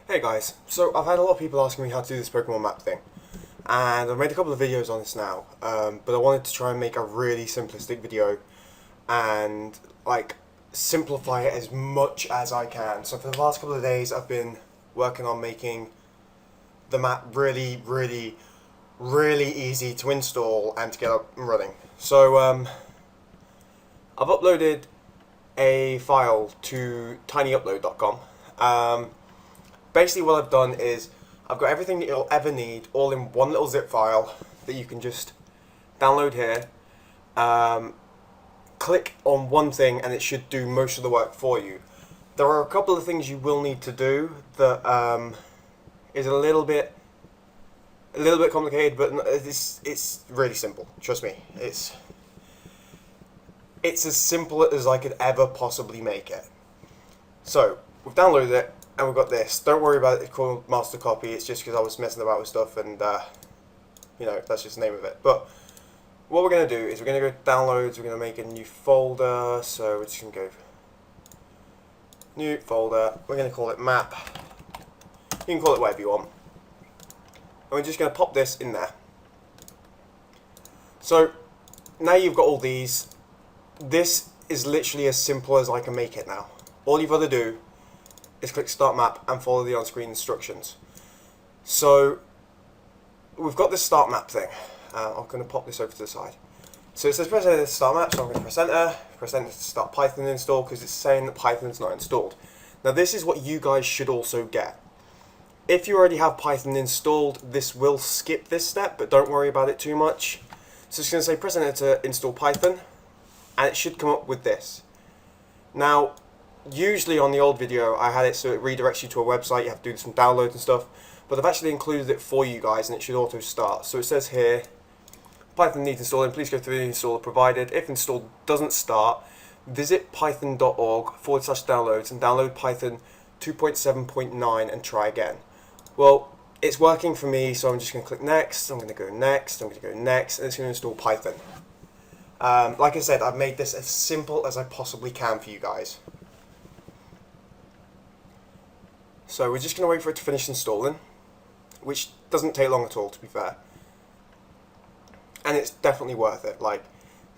Hey guys, so I've had a lot of people asking me how to do this Pokemon map thing, and I've made a couple of videos on this now, but I wanted to try and make a really simplistic video and simplify it as much as I can. So for the last couple of days I've been working on making the map really easy to install and to get up and running. So I've uploaded a file to tinyupload.com. Basically what I've done is I've got everything that you'll ever need all in one little zip file that you can just download here, click on one thing and it should do most of the work for you. There are a couple of things you will need to do that is a little bit complicated, but it's really simple, trust me. It's as simple as I could ever possibly make it. So we've downloaded it and we've got this. Don't worry about it, it's called master copy. It's just because I was messing about with stuff and you know, that's just the name of it. But what we're going to do is we're going to go downloads, we're going to make a new folder. So we're just going to go new folder, we're going to call it map. You can call it whatever you want. And we're just going to pop this in there. So now you've got all these. This is literally as simple as I can make it now. All you've got to do is click start map and follow the on-screen instructions. So we've got this start map thing. I'm going to pop this over to the side. So it says press enter to start map, so I'm going to press enter to start Python install because it's saying that Python's not installed. Now this is what you guys should also get. If you already have Python installed, this will skip this step, but don't worry about it too much. So it's going to say press enter to install Python, and it should come up with this. Now, usually on the old video I had it so it redirects you to a website, you have to do some downloads and stuff, but I've actually included it for you guys and it should auto start. So it says here, Python needs installing, please go through the installer provided. If install doesn't start, visit python.org/downloads and download Python 2.7.9 and try again. Well, it's working for me, so I'm just going to click next, I'm going to go next, I'm going to go next, and it's going to install Python. Like I said, I've made this as simple as I possibly can for you guys. So we're just going to wait for it to finish installing, which doesn't take long at all, to be fair. And it's definitely worth it. Like,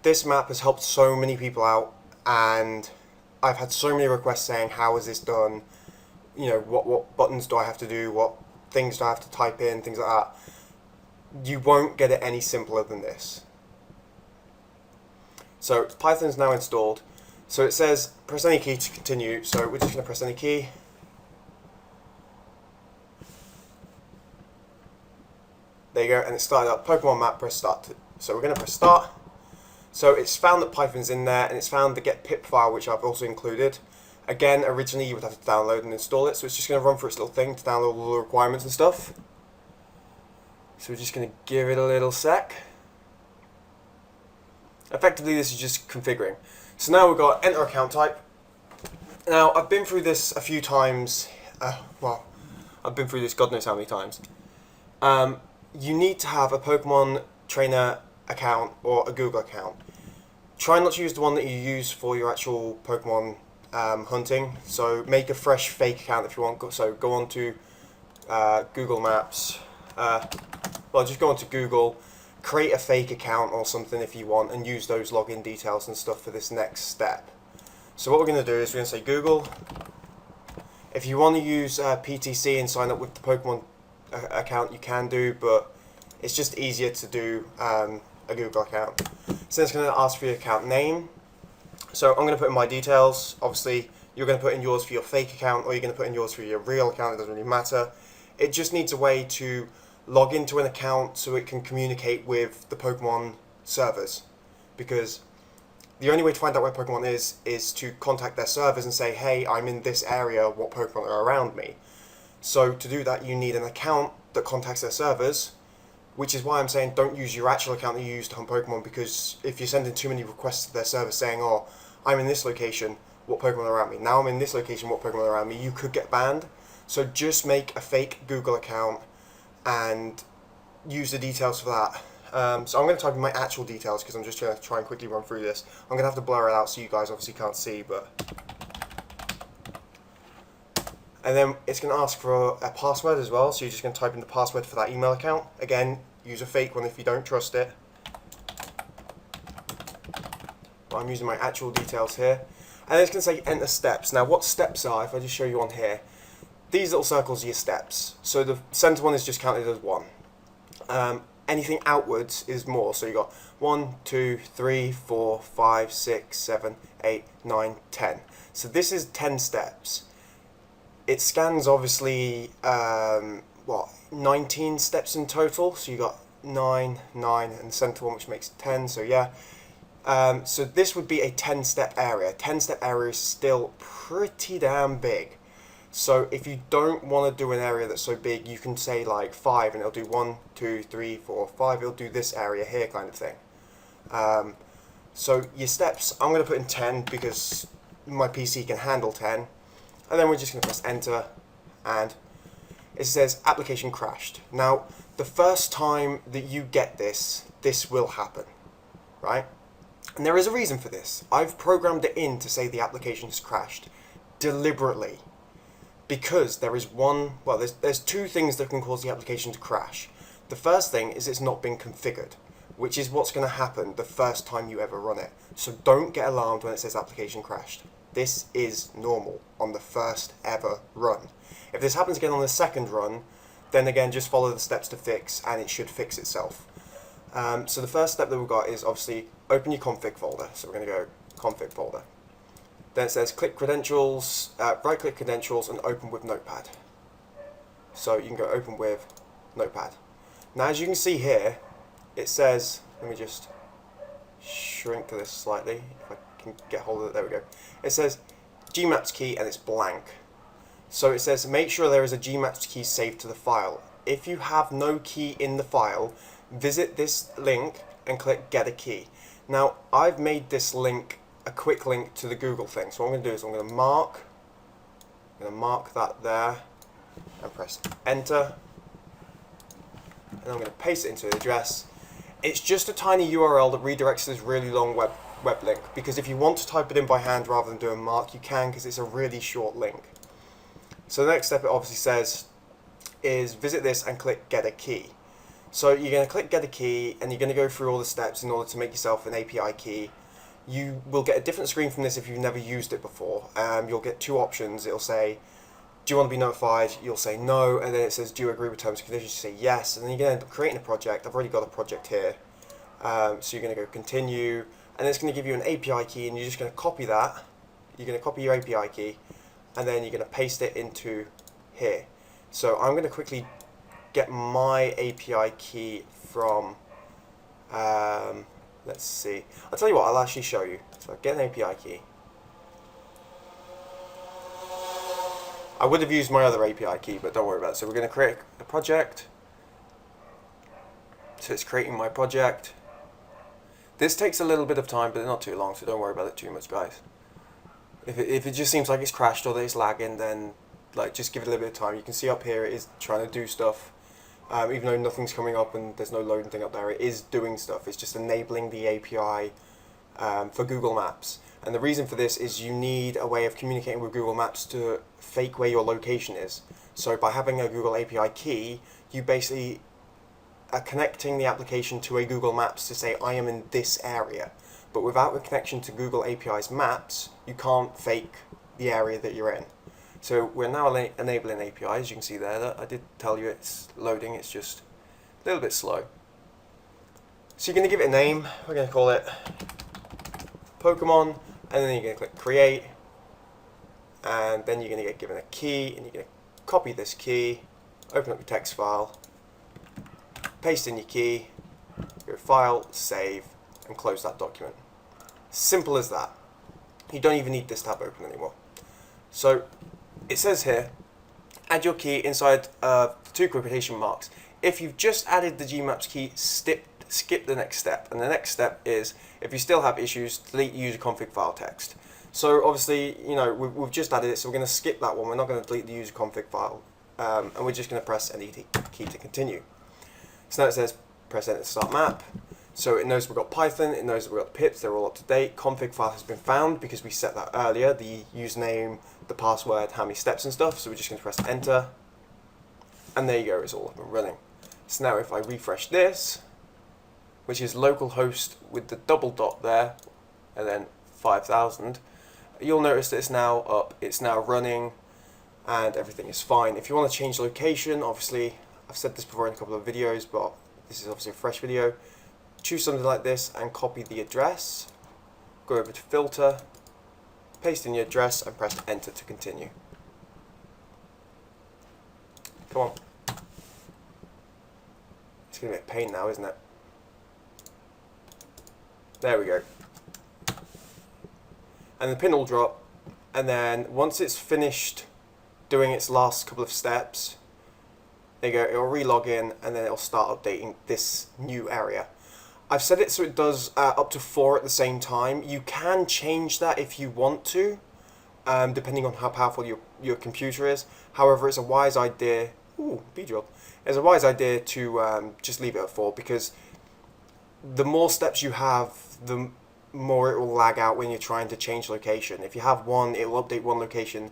this map has helped so many people out, and I've had so many requests saying, how is this done? You know, what buttons do I have to do? What things do I have to type in? Things like that. You won't get it any simpler than this. So Python's now installed. So it says press any key to continue. So we're just going to press any key. There you go, and it started up. Pokemon map, press start. So we're going to press start. So it's found that Python's in there, and it's found the get pip file, which I've also included. Again, originally you would have to download and install it, so it's just going to run through its little thing to download all the requirements and stuff. So we're just going to give it a little sec. Effectively, this is just configuring. So now we've got enter account type. Now, I've been through this a few times. Well, I've been through this God knows how many times. You need to have a Pokemon trainer account or a Google account. Try not to use the one that you use for your actual Pokemon hunting. So make a fresh fake account if you want. So go on to Google Maps. Well, just go on to Google, create a fake account or something if you want, and use those login details and stuff for this next step. So what we're going to do is we're going to say Google. If you want to use PTC and sign up with the Pokemon account, you can do, but it's just easier to do a Google account. So it's going to ask for your account name. So I'm going to put in my details. Obviously, you're going to put in yours for your fake account, or you're going to put in yours for your real account. It doesn't really matter. It just needs a way to log into an account so it can communicate with the Pokemon servers, because the only way to find out where Pokemon is to contact their servers and say, hey, I'm in this area, what Pokemon are around me. So to do that, you need an account that contacts their servers, which is why I'm saying don't use your actual account that you use to hunt Pokemon, because if you're sending too many requests to their server saying, oh, I'm in this location, what Pokemon are around me? Now I'm in this location, what Pokemon are around me? You could get banned. So just make a fake Google account and use the details for that. So I'm going to type in my actual details because I'm just going to try and quickly run through this. I'm going to have to blur it out so you guys obviously can't see, but And then it's going to ask for a password as well, so you're just going to type in the password for that email account. Again, use a fake one if you don't trust it. Well, I'm using my actual details here. And then it's going to say enter steps. Now what steps are, if I just show you on here, these little circles are your steps. So the center one is just counted as 1. Anything outwards is more. So you got 1, 2, 3, 4, 5, 6, 7, 8, 9, 10. So this is 10 steps. It scans obviously 19 steps in total. So you got 9, 9, and the center one, which makes 10. So yeah. So this would be a 10-step area. 10-step area is still pretty damn big. So if you don't want to do an area that's so big, you can say like 5 and it'll do 1, 2, 3, 4, 5. It'll do this area here kind of thing. So your steps, I'm going to put in 10 because my PC can handle 10. And then we're just going to press enter and it says application crashed. Now, the first time that you get this, this will happen, right? And there is a reason for this. I've programmed it in to say the application has crashed deliberately. Because there is there's 2 things that can cause the application to crash. The first thing is it's not been configured, which is what's going to happen the first time you ever run it. So don't get alarmed when it says application crashed. This is normal on the first ever run. If this happens again on the second run, then again just follow the steps to fix and it should fix itself. So the first step that we've got is obviously open your config folder. So we're going to go config folder. Then it says click credentials, right click credentials and open with Notepad. So you can go open with Notepad. Now as you can see here, it says, let me just shrink this slightly, if I can get hold of it, there we go. It says Gmaps key and it's blank. So it says make sure there is a Gmaps key saved to the file. If you have no key in the file, visit this link and click get a key. Now I've made this link a quick link to the Google thing. So what I'm going to do is I'm going to mark that there and press enter. And I'm going to paste it into the address. It's just a tiny URL that redirects to this really long web link, because if you want to type it in by hand rather than do a mark, you can, because it's a really short link. So the next step it obviously says is visit this and click get a key. So you're going to click get a key and you're going to go through all the steps in order to make yourself an API key. You will get a different screen from this if you've never used it before. You'll get 2 options. It'll say, do you want to be notified? You'll say no, and then it says, do you agree with terms and conditions? You say yes, and then you're going to end up creating a project. I've already got a project here. So you're going to go continue, and it's going to give you an API key, and you're just going to copy that. You're going to copy your API key, and then you're going to paste it into here. So I'm going to quickly get my API key from, let's see. I'll tell you what, I'll actually show you. So get an API key. I would have used my other API key, but don't worry about it. So we're going to create a project. So it's creating my project. This takes a little bit of time, but not too long, so don't worry about it too much, guys. If it just seems like it's crashed or that it's lagging, then like just give it a little bit of time. You can see up here it is trying to do stuff. Even though nothing's coming up and there's no loading thing up there, it is doing stuff. It's just enabling the API for Google Maps. And the reason for this is you need a way of communicating with Google Maps to fake where your location is. So by having a Google API key, you basically are connecting the application to a Google Maps to say, I am in this area. But without a connection to Google API's maps, you can't fake the area that you're in. So we're now enabling API, as you can see there. That I did tell you it's loading, it's just a little bit slow. So you're going to give it a name. We're going to call it Pokemon, and then you're going to click create, and then you're going to get given a key, and you're going to copy this key, open up your text file, paste in your key, go file, save, and close that document. Simple as that. You don't even need this tab open anymore. So it says here, add your key inside 2 quotation marks. If you've just added the Gmaps key, skip the next step. And the next step is, if you still have issues, delete user config file text. So obviously, you know, we've just added it, so we're going to skip that one. We're not going to delete the user config file. And we're just going to press any key to continue. So now it says, press enter to start map. So it knows we've got Python, it knows that we've got the pips, they're all up to date. Config file has been found because we set that earlier, the username, the password, how many steps and stuff. So we're just going to press enter. And there you go, it's all up and running. So now if I refresh this, which is localhost with the double dot there, and then 5000, you'll notice that it's now up, it's now running, and everything is fine. If you want to change location, obviously, I've said this before in a couple of videos, but this is obviously a fresh video. Choose something like this and copy the address, go over to filter, paste in your address and press enter to continue. Come on. It's going to be a pain now, isn't it? There we go. And the pin will drop, and then once it's finished doing its last couple of steps, there you go, it'll re-log in and then it'll start updating this new area. I've set it so it does up to 4 at the same time. You can change that if you want to, depending on how powerful your computer is. However, it's a wise idea. Ooh, B-drill. It's a wise idea to just leave it at 4, because the more steps you have, the more it will lag out when you're trying to change location. If you have one, it will update one location.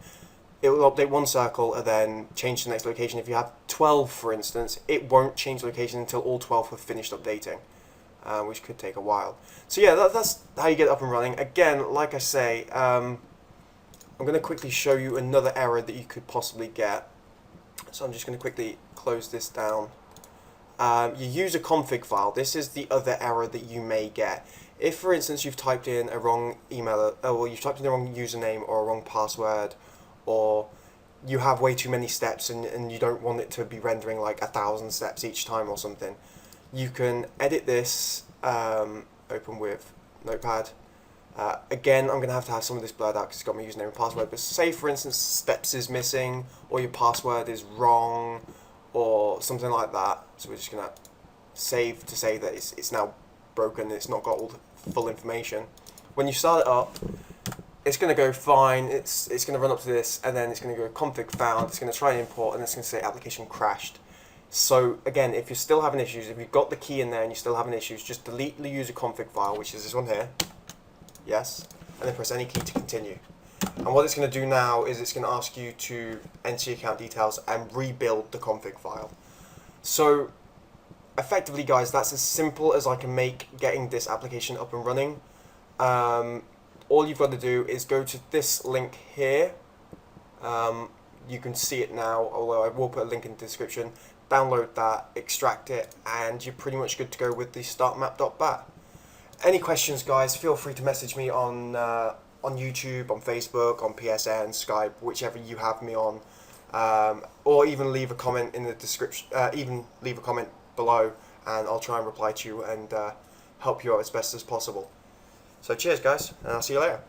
It will update one circle and then change the next location. If you have 12, for instance, it won't change location until all 12 have finished updating. Which could take a while. So yeah, that's how you get up and running. Again, like I say, I'm going to quickly show you another error that you could possibly get. So I'm just going to quickly close this down. You use a config file. This is the other error that you may get. If, for instance, you've typed in a wrong email, or you've typed in the wrong username or a wrong password, or you have way too many steps and you don't want it to be rendering like 1,000 steps each time or something, you can edit this, open with Notepad. Again, I'm going to have some of this blurred out because it's got my username and password, but say for instance steps is missing, or your password is wrong, or something like that. So we're just going to save to say that it's now broken, it's not got all the full information. When you start it up, it's going to go fine, it's going to run up to this, and then it's going to go config found, it's going to try and import, and it's going to say application crashed. So again, if you're still having issues, if you've got the key in there and you're still having issues, just delete the user config file, which is this one here, yes, and then press any key to continue. And what it's going to do now is it's going to ask you to enter your account details and rebuild the config file. So effectively, guys, that's as simple as I can make getting this application up and running. All you've got to do is go to this link here. You can see it now, although I will put a link in the description. Download that, extract it, and you're pretty much good to go with the startmap.bat. Any questions, guys, feel free to message me on YouTube, on Facebook, on PSN, Skype, whichever you have me on, or even leave a comment in the description, even leave a comment below, and I'll try and reply to you and help you out as best as possible. So cheers, guys, and I'll see you later.